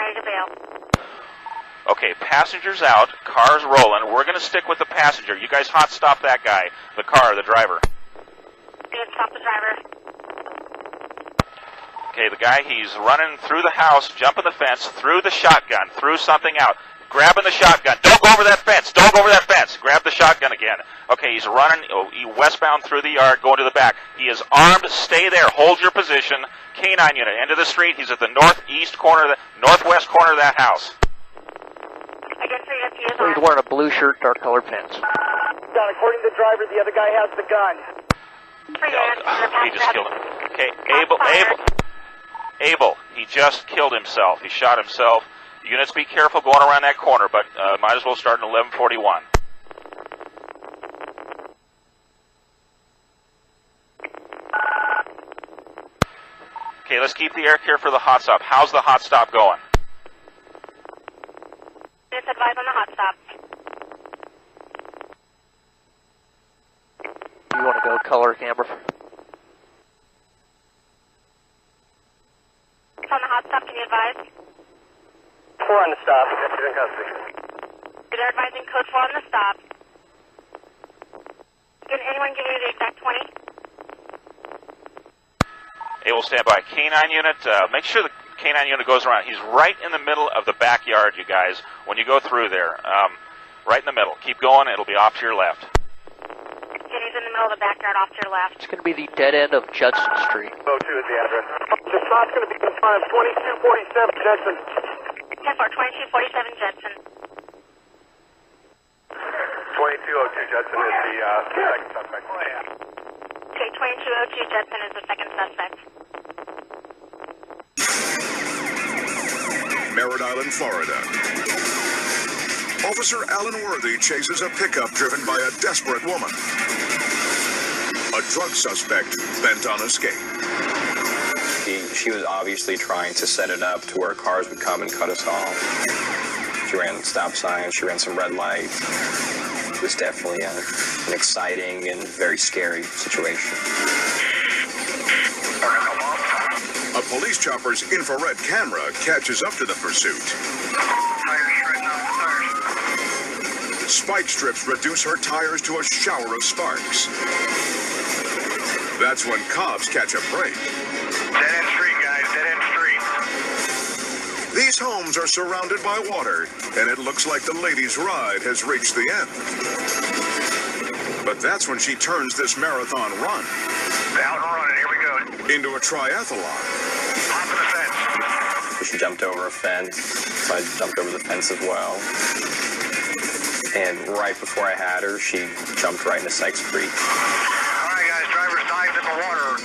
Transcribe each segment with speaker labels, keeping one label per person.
Speaker 1: ready to bail.
Speaker 2: Okay, passengers out, car's rolling. We're going to stick with the passenger. You guys hot stop that guy, the car, the driver.
Speaker 1: Good, stop the driver.
Speaker 2: Okay, the guy, he's running through the house, jumping the fence, threw the shotgun, threw something out, grabbing the shotgun. Don't go over that fence. Don't go over that fence. Grab the shotgun again. Okay, he's running westbound through the yard, going to the back. He is armed. Stay there. Hold your position. K-9 unit, end of the street. He's at the northwest corner of that house.
Speaker 1: Again, 3 units, he is
Speaker 3: He's
Speaker 1: armed.
Speaker 3: wearing a blue shirt, dark colored pants.
Speaker 4: Don, according to the driver, the other guy has the gun.
Speaker 1: 3 units, the
Speaker 2: He just killed him. Okay,
Speaker 1: Fire.
Speaker 2: Abel, he just killed himself. He shot himself. Units, be careful going around that corner, but might as well start in 1141. Okay, let's keep the air clear for the hot stop. How's the hot stop going?
Speaker 1: Units advised on the hot stop.
Speaker 3: You want to go color camera?
Speaker 1: It's on the hot stop, can you advise?
Speaker 4: 4 on the stop. That's in custody.
Speaker 1: They're advising code 4 on the stop. Can anyone give me the exact 20?
Speaker 2: Abel, stand by. K-9 unit, make sure the K-9 unit goes around. He's right in the middle of the backyard, you guys, when you go through there. Right in the middle. Keep going. It'll be off to your left.
Speaker 1: He's in the middle of the backyard off to your left.
Speaker 3: It's going to be the dead end of Judson Street.
Speaker 4: 02 is the address. The stop's going to be in front of 2247 Judson.
Speaker 1: 10-4, 2247 Judson.
Speaker 4: 2202 Judson is the second suspect. Oh, yeah.
Speaker 1: Okay, 2202 Judson is the second suspect.
Speaker 5: Merritt Island, Florida. Officer Alan Worthy chases a pickup driven by a desperate woman. A drug suspect bent on escape.
Speaker 6: She was obviously trying to set it up to where cars would come and cut us off. She ran stop signs, she ran some red lights. It was definitely an exciting and very scary situation.
Speaker 5: A police chopper's infrared camera catches up to the pursuit. Spike strips reduce her tires to a shower of sparks. That's when cops catch a break.
Speaker 4: Dead-end street, guys. Dead-end street.
Speaker 5: These homes are surrounded by water, and it looks like the lady's ride has reached the end. But that's when she turns this marathon run
Speaker 4: Out and running. Here we go.
Speaker 5: into a triathlon.
Speaker 4: Hop in the fence.
Speaker 6: She jumped over a fence, so I jumped over the fence as well. And right before I had her, she jumped right into Sykes Creek.
Speaker 4: All right, guys. Driver's dived in the water.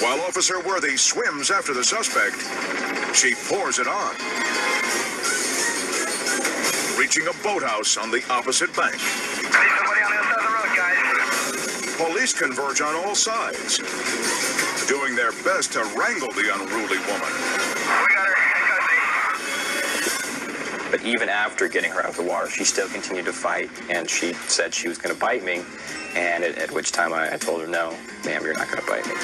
Speaker 5: While Officer Worthy swims after the suspect, she pours it on, reaching a boathouse on the opposite bank.
Speaker 4: See somebody on the other side of the road, guys.
Speaker 5: Police converge on all sides, doing their best to wrangle the unruly woman.
Speaker 4: We got her.
Speaker 6: But even after getting her out of the water, she still continued to fight, and she said she was going to bite me, and at which time I told her, no, ma'am, you're not going to bite me.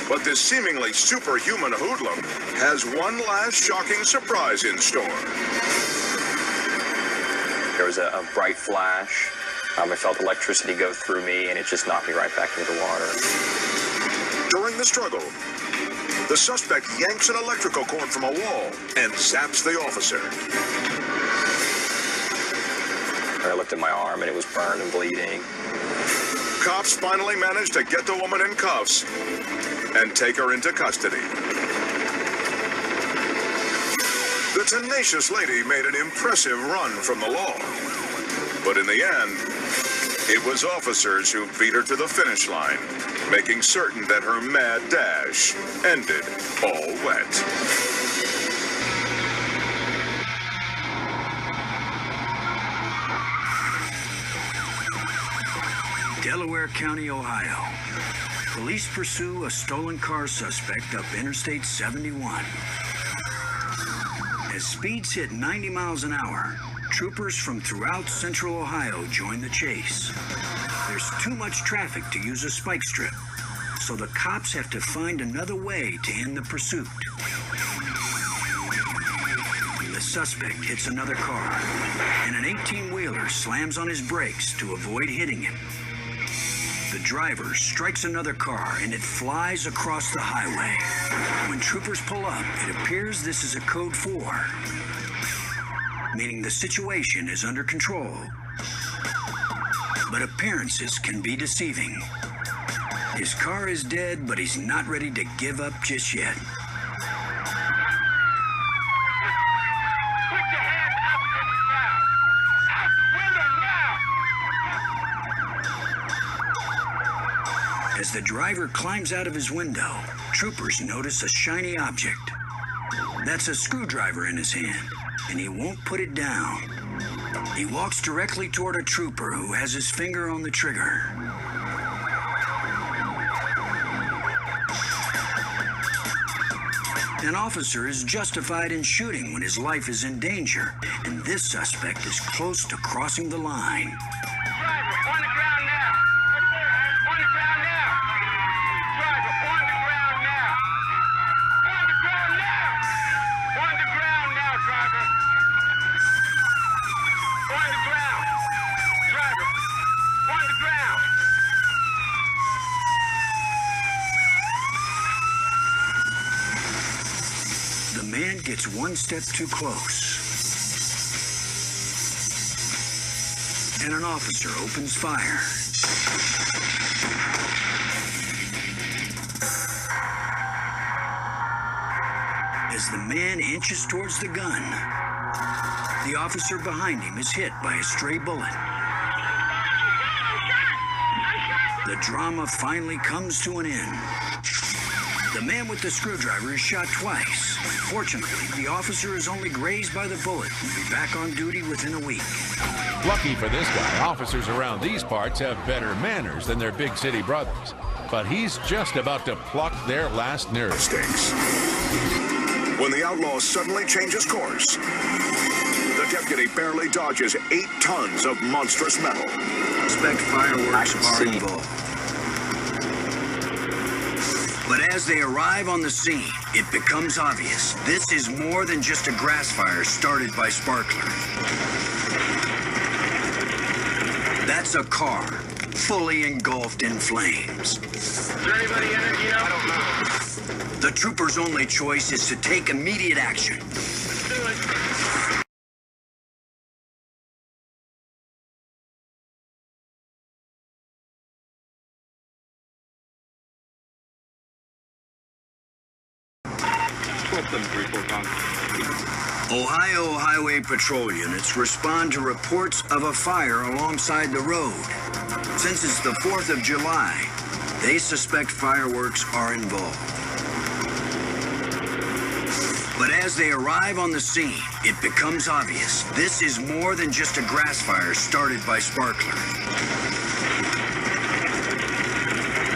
Speaker 5: But this seemingly superhuman hoodlum has one last shocking surprise in store.
Speaker 6: There was a bright flash. I felt electricity go through me, and it just knocked me right back into the water.
Speaker 5: During the struggle, the suspect yanks an electrical cord from a wall and zaps the officer.
Speaker 6: I looked at my arm, and it was burned and bleeding.
Speaker 5: Cops finally managed to get the woman in cuffs and take her into custody. The tenacious lady made an impressive run from the law. But in the end, it was officers who beat her to the finish line, making certain that her mad dash ended all wet.
Speaker 7: Delaware County, Ohio. Police pursue a stolen car suspect up Interstate 71. As speeds hit 90 miles an hour, troopers from throughout central Ohio join the chase. There's too much traffic to use a spike strip, so so the cops have to find another way to end the pursuit. The suspect hits another car, and an 18-wheeler slams on his brakes to avoid hitting him. The driver strikes another car, and it flies across the highway. When troopers pull up, it appears this is a code 4, meaning the situation is under control. But appearances can be deceiving. His car is dead, but he's not ready to give up just yet.
Speaker 4: Put your hands up in the ground. Out the window now.
Speaker 7: As the driver climbs out of his window, troopers notice a shiny object. That's a screwdriver in his hand, and he won't put it down. He walks directly toward a trooper who has his finger on the trigger. An officer is justified in shooting when his life is in danger, and this suspect is close to crossing the line.
Speaker 4: Driver, on the ground now. On the ground now. Driver, on the ground now. On the ground now. On the ground now, driver. On the ground. Driver, on the ground.
Speaker 7: The man gets one step too close, and an officer opens fire. As the man inches towards the gun, the officer behind him is hit by a stray bullet. The drama finally comes to an end. The man with the screwdriver is shot twice. Fortunately, the officer is only grazed by the bullet and will be back on duty within a week.
Speaker 8: Lucky for this guy, officers around these parts have better manners than their big city brothers. But he's just about to pluck their last nerve.
Speaker 5: Stakes. When the outlaw suddenly changes course, the deputy barely dodges 8 tons of monstrous metal.
Speaker 7: Suspect fireworks are involved. But as they arrive on the scene, it becomes obvious this is more than just a grass fire started by sparklers. That's a car fully engulfed in flames.
Speaker 4: Is there anybody in it, you know? I don't know.
Speaker 7: The trooper's only choice is to take immediate action.
Speaker 4: Let's do it.
Speaker 7: Ohio Highway Patrol units respond to reports of a fire alongside the road. Since it's the 4th of July, they suspect fireworks are involved. But as they arrive on the scene, it becomes obvious this is more than just a grass fire started by sparklers.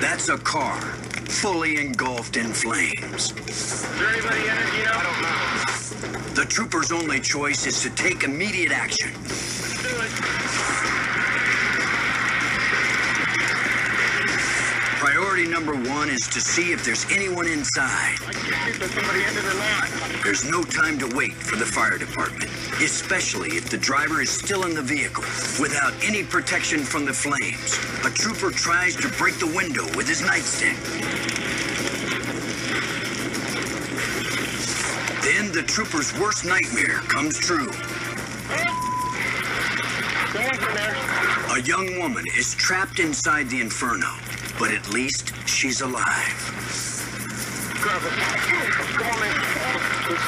Speaker 7: That's a car fully engulfed in flames.
Speaker 4: Is there anybody in it, you know? I don't know.
Speaker 7: The trooper's only choice is to take immediate action.
Speaker 4: Let's do it.
Speaker 7: Priority number 1 is to see if there's anyone inside.
Speaker 4: I can't see if there's somebody in it or not.
Speaker 7: There's no time to wait for the fire department, especially if the driver is still in the vehicle without any protection from the flames. A trooper tries to break the window with his nightstick. Then the trooper's worst nightmare comes true. A young woman is trapped inside the inferno, but at least she's alive.
Speaker 4: Come on, man. Is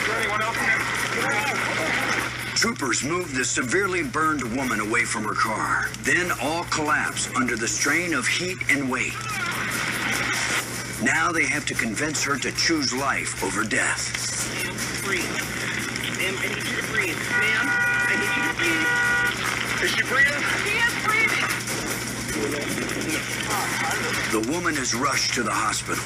Speaker 4: there anyone else in there?
Speaker 7: Troopers move the severely burned woman away from her car. Then all collapse under the strain of heat and weight. Now they have to convince her to choose life over death.
Speaker 9: Ma'am, breathe. Ma'am, I need you to breathe. Ma'am, I need you to breathe.
Speaker 4: Is she breathing?
Speaker 9: She is breathing.
Speaker 7: The woman is rushed to the hospital.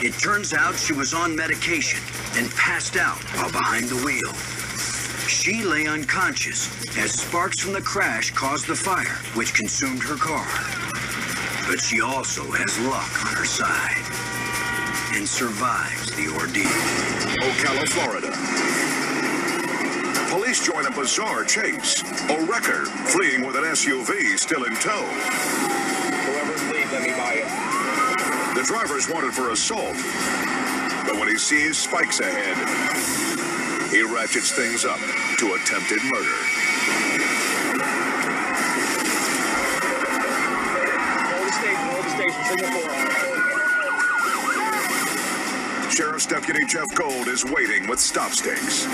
Speaker 7: It turns out she was on medication and passed out while behind the wheel. She lay unconscious as sparks from the crash caused the fire, which consumed her car. But she also has luck on her side and survives the ordeal.
Speaker 5: Ocala, Florida. Police join a bizarre chase. A wrecker fleeing with an SUV still in tow.
Speaker 6: Whoever's lead, let me buy it.
Speaker 5: The driver's wanted for assault, but when he sees spikes ahead, he ratchets things up to attempted murder.
Speaker 6: Hold the station, signal 4.
Speaker 5: Sheriff's Deputy Jeff Gold is waiting with stop stakes.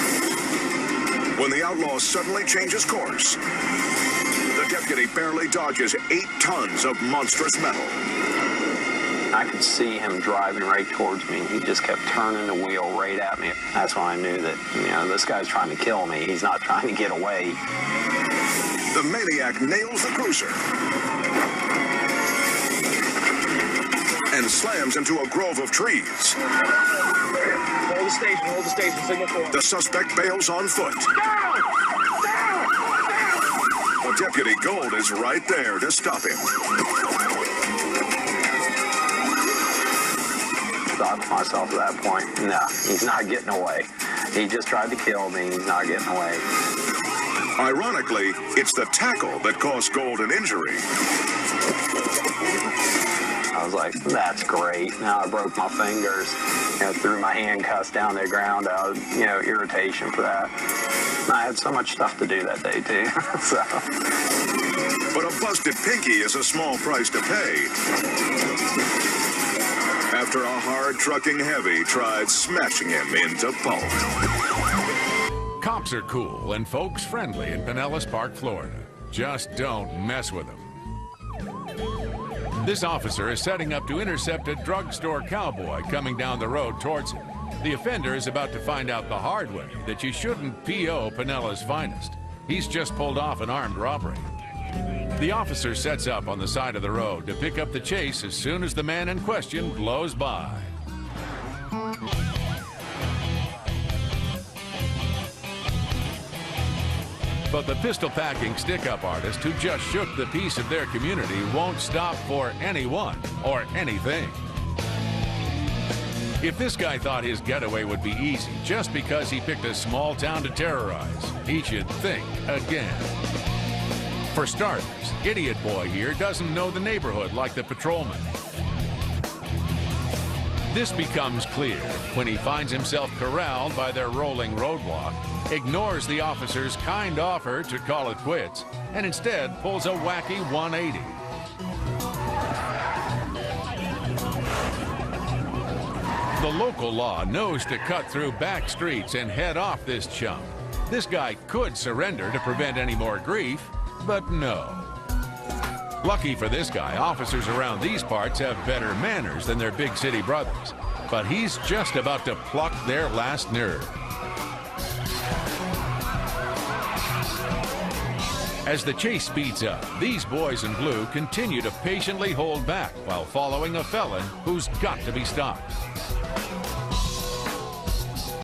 Speaker 5: When the outlaw suddenly changes course, the deputy barely dodges 8 tons of monstrous metal.
Speaker 6: I could see him driving right towards me. He just kept turning the wheel right at me. That's when I knew that, this guy's trying to kill me. He's not trying to get away.
Speaker 5: The maniac nails the cruiser and slams into a grove of trees.
Speaker 6: Hold the station, signal 4.
Speaker 5: The suspect bails on foot. But Deputy Gold is right there to stop him.
Speaker 6: Thought to myself at that point, no, he's not getting away. He just tried to kill me. He's not getting away.
Speaker 5: Ironically, it's the tackle that caused Gold an injury.
Speaker 6: I was like, that's great. Now I broke my fingers, threw my handcuffs down the ground out of, irritation for that. And I had so much stuff to do that day, too. So.
Speaker 5: But a busted pinky is a small price to pay. After a hard trucking heavy tried smashing him into pulp.
Speaker 8: Cops are cool and folks friendly in Pinellas Park, Florida. Just don't mess with them. This officer is setting up to intercept a drugstore cowboy coming down the road towards him. The offender is about to find out the hard way that you shouldn't P.O. Pinellas' finest. He's just pulled off an armed robbery. The officer sets up on the side of the road to pick up the chase as soon as the man in question blows by. But the pistol-packing stick-up artist who just shook the peace of their community won't stop for anyone or anything. If this guy thought his getaway would be easy just because he picked a small town to terrorize, he should think again. For starters, Idiot Boy here doesn't know the neighborhood like the patrolman. This becomes clear when he finds himself corralled by their rolling roadblock, ignores the officer's kind offer to call it quits, and instead pulls a wacky 180. The local law knows to cut through back streets and head off this chump. This guy could surrender to prevent any more grief, but no. Lucky for this guy, officers around these parts have better manners than their big city brothers. But he's just about to pluck their last nerve. As the chase speeds up, these boys in blue continue to patiently hold back while following a felon who's got to be stopped.